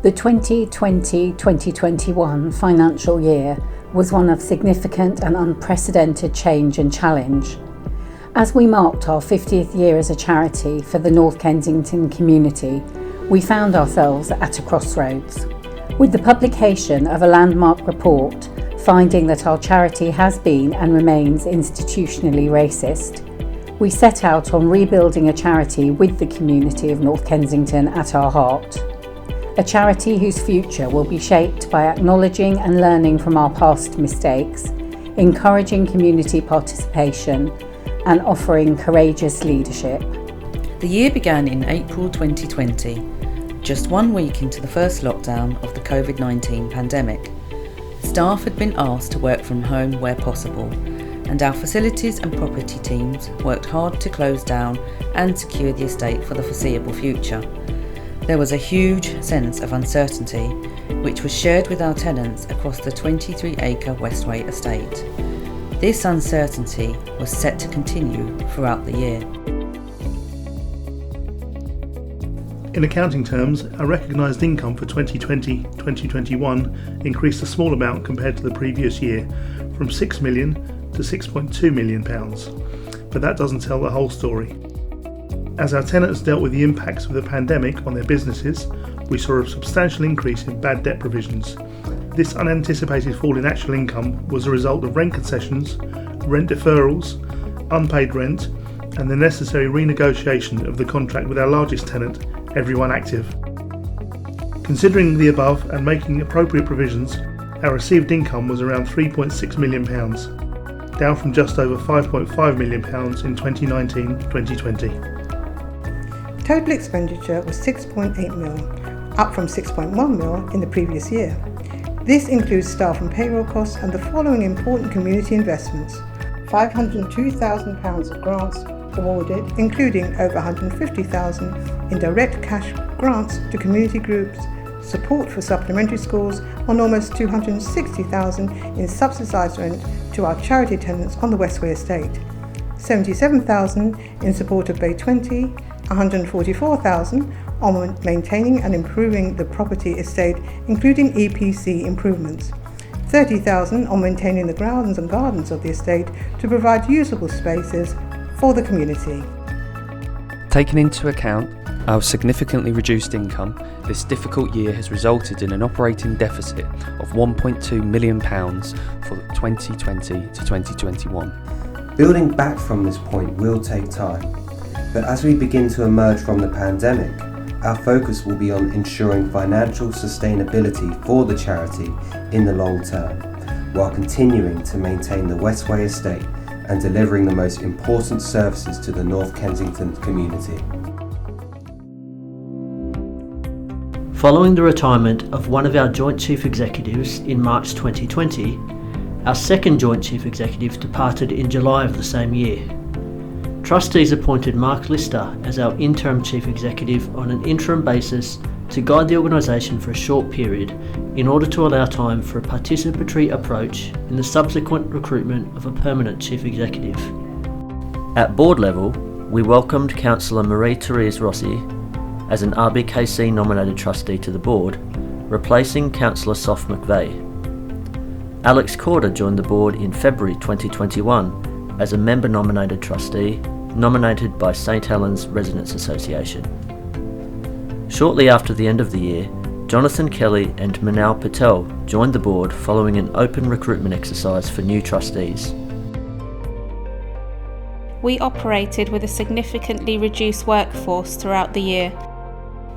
The 2020-2021 financial year was one of significant and unprecedented change and challenge. As we marked our 50th year as a charity for the North Kensington community, we found ourselves at a crossroads. With the publication of a landmark report finding that our charity has been and remains institutionally racist, we set out on rebuilding a charity with the community of North Kensington at our heart. A charity whose future will be shaped by acknowledging and learning from our past mistakes, encouraging community participation, and offering courageous leadership. The year began in April 2020, just 1 week into the first lockdown of the COVID-19 pandemic. Staff had been asked to work from home where possible, and our facilities and property teams worked hard to close down and secure the estate for the foreseeable future. There was a huge sense of uncertainty, which was shared with our tenants across the 23-acre Westway estate. This uncertainty was set to continue throughout the year. In accounting terms, our recognised income for 2020-2021 increased a small amount compared to the previous year, from £6 million to £6.2 million, but that doesn't tell the whole story. As our tenants dealt with the impacts of the pandemic on their businesses, we saw a substantial increase in bad debt provisions. This unanticipated fall in actual income was a result of rent concessions, rent deferrals, unpaid rent, and the necessary renegotiation of the contract with our largest tenant, Everyone Active. Considering the above and making appropriate provisions, our received income was around £3.6 million, down from just over £5.5 million in 2019-2020. Total expenditure was £6.8 million, up from £6.1 million in the previous year. This includes staff and payroll costs and the following important community investments: £502,000 of grants awarded, including over £150,000 in direct cash grants to community groups, support for supplementary schools, and almost £260,000 in subsidised rent to our charity tenants on the Westway estate, £77,000 in support of Bay 20, £144,000 on maintaining and improving the property estate, including EPC improvements, £30,000 on maintaining the grounds and gardens of the estate to provide usable spaces for the community. Taking into account our significantly reduced income, this difficult year has resulted in an operating deficit of £1.2 million for 2020 to 2021. Building back from this point will take time, but as we begin to emerge from the pandemic, our focus will be on ensuring financial sustainability for the charity in the long term, while continuing to maintain the Westway estate and delivering the most important services to the North Kensington community. Following the retirement of one of our Joint Chief Executives in March 2020, our second Joint Chief Executive departed in July of the same year. Trustees appointed Mark Lister as our interim Chief Executive on an interim basis to guide the organisation for a short period in order to allow time for a participatory approach in the subsequent recruitment of a permanent Chief Executive. At board level, we welcomed Councillor Marie-Therese Rossi as an RBKC nominated trustee to the board, replacing Councillor Soph McVeigh. Alex Corder joined the board in February 2021 as a member nominated trustee, nominated by St Helens Residents Association. Shortly after the end of the year, Jonathan Kelly and Manal Patel joined the board following an open recruitment exercise for new trustees. We operated with a significantly reduced workforce throughout the year.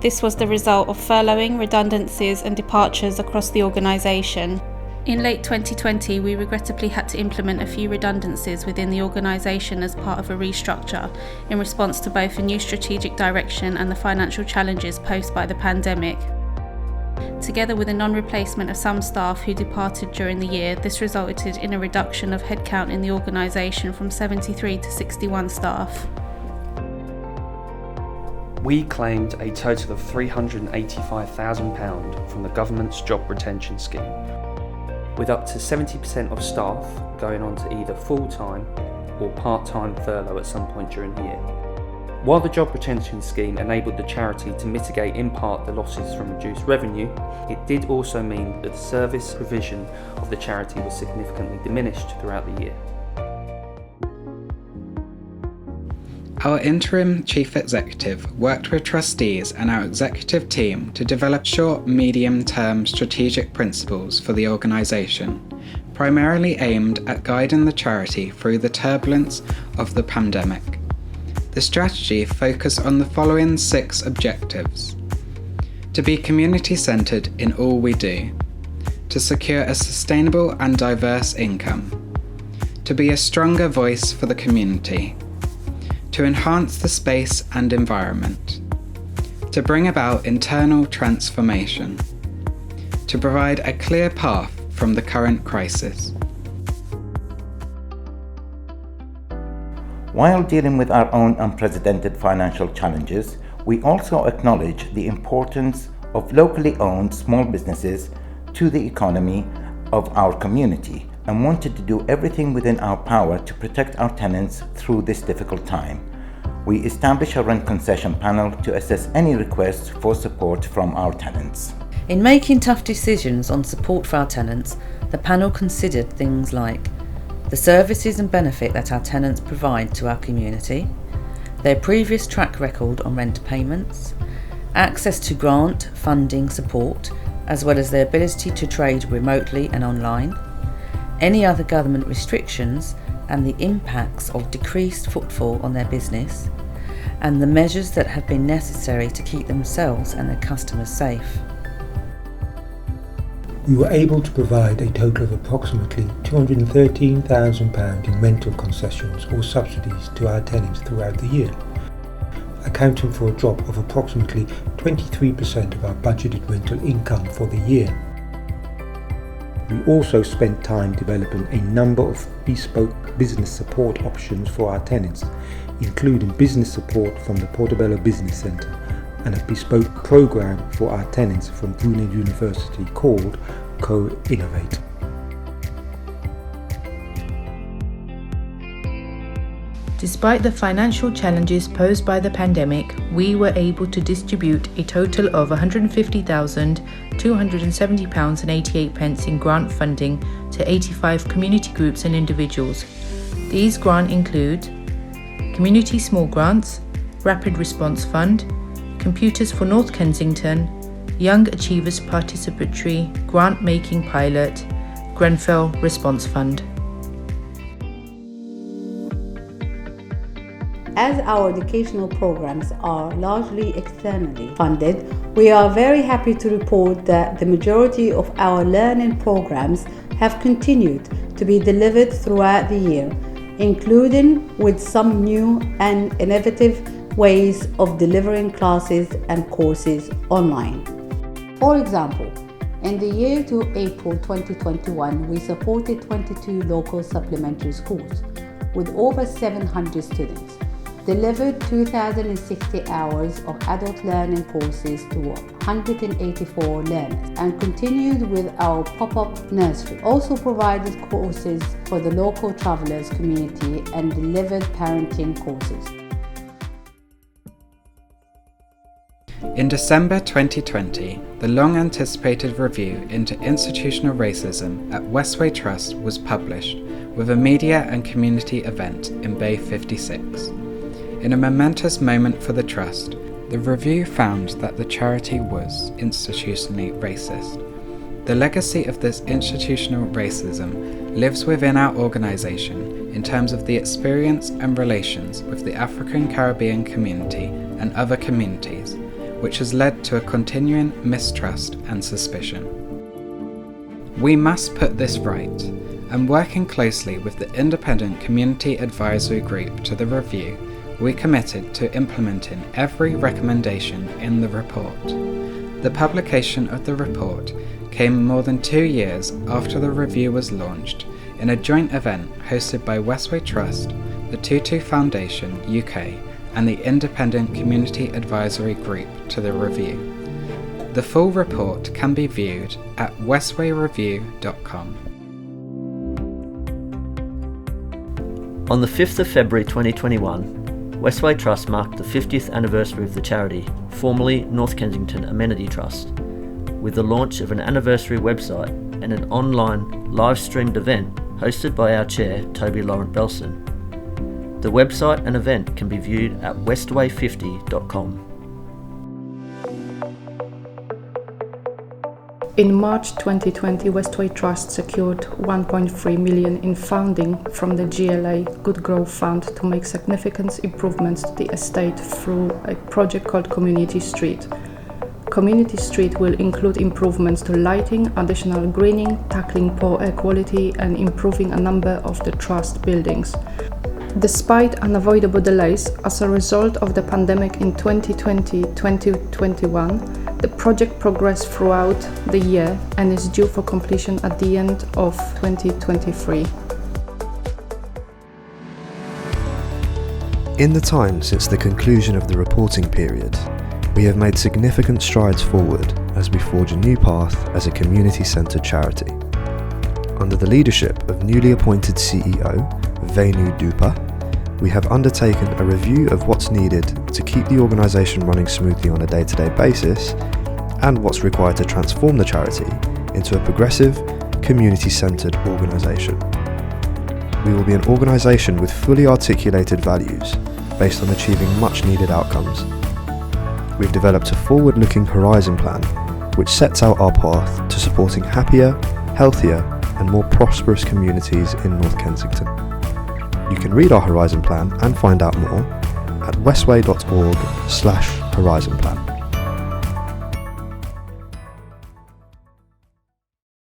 This was the result of furloughing, redundancies and departures across the organisation. In late 2020, we regrettably had to implement a few redundancies within the organisation as part of a restructure in response to both a new strategic direction and the financial challenges posed by the pandemic. Together with a non-replacement of some staff who departed during the year, this resulted in a reduction of headcount in the organisation from 73 to 61 staff. We claimed a total of £385,000 from the government's job retention scheme, with up to 70% of staff going on to either full-time or part-time furlough at some point during the year. While the job retention scheme enabled the charity to mitigate in part the losses from reduced revenue, it did also mean that the service provision of the charity was significantly diminished throughout the year. Our interim chief executive worked with trustees and our executive team to develop short, medium-term strategic principles for the organisation, primarily aimed at guiding the charity through the turbulence of the pandemic. The strategy focused on the following 6 objectives: to be community-centred in all we do, to secure a sustainable and diverse income, to be a stronger voice for the community, to enhance the space and environment, to bring about internal transformation, to provide a clear path from the current crisis. While dealing with our own unprecedented financial challenges, we also acknowledge the importance of locally owned small businesses to the economy of our community and wanted to do everything within our power to protect our tenants through this difficult time. We established a rent concession panel to assess any requests for support from our tenants. In making tough decisions on support for our tenants, the panel considered things like the services and benefit that our tenants provide to our community, their previous track record on rent payments, access to grant funding support, as well as their ability to trade remotely and online, any other government restrictions and the impacts of decreased footfall on their business, and the measures that have been necessary to keep themselves and their customers safe. We were able to provide a total of approximately £213,000 in rental concessions or subsidies to our tenants throughout the year, accounting for a drop of approximately 23% of our budgeted rental income for the year. We also spent time developing a number of bespoke business support options for our tenants, including business support from the Portobello Business Centre and a bespoke programme for our tenants from Brunel University called Co-Innovate. Despite the financial challenges posed by the pandemic, we were able to distribute a total of £150,270.88 in grant funding to 85 community groups and individuals. These grants include Community Small Grants, Rapid Response Fund, Computers for North Kensington, Young Achievers Participatory Grant Making Pilot, Grenfell Response Fund. As our educational programs are largely externally funded, we are very happy to report that the majority of our learning programs have continued to be delivered throughout the year, including with some new and innovative ways of delivering classes and courses online. For example, in the year to April 2021, we supported 22 local supplementary schools with over 700 students, delivered 2,060 hours of adult learning courses to 184 learners, and continued with our pop-up nursery. Also provided courses for the local travellers community and delivered parenting courses. In December 2020, the long-anticipated review into institutional racism at Westway Trust was published with a media and community event in Bay 56. In a momentous moment for the Trust, the review found that the charity was institutionally racist. The legacy of this institutional racism lives within our organisation in terms of the experience and relations with the African Caribbean community and other communities, which has led to a continuing mistrust and suspicion. We must put this right, and working closely with the independent community advisory group to the review, we committed to implementing every recommendation in the report. The publication of the report came more than 2 years after the review was launched in a joint event hosted by Westway Trust, the Tutu Foundation UK, and the Independent Community Advisory Group to the review. The full report can be viewed at westwayreview.com. On the 5th of February 2021, Westway Trust marked the 50th anniversary of the charity, formerly North Kensington Amenity Trust, with the launch of an anniversary website and an online live-streamed event hosted by our chair, Toby Laurent Belson. The website and event can be viewed at westway50.com. In March 2020, Westway Trust secured 1.3 million in funding from the GLA Good Growth Fund to make significant improvements to the estate through a project called Community Street. Community Street will include improvements to lighting, additional greening, tackling poor air quality and improving a number of the Trust buildings. Despite unavoidable delays as a result of the pandemic in 2020-2021, the project progressed throughout the year and is due for completion at the end of 2023. In the time since the conclusion of the reporting period, we have made significant strides forward as we forge a new path as a community-centred charity. Under the leadership of newly appointed CEO, Venu Dupa, we have undertaken a review of what's needed to keep the organisation running smoothly on a day-to-day basis and what's required to transform the charity into a progressive, community-centred organisation. We will be an organisation with fully articulated values based on achieving much-needed outcomes. We've developed a forward-looking horizon plan which sets out our path to supporting happier, healthier and more prosperous communities in North Kensington. You can read our horizon plan and find out more at westway.org/horizon plan.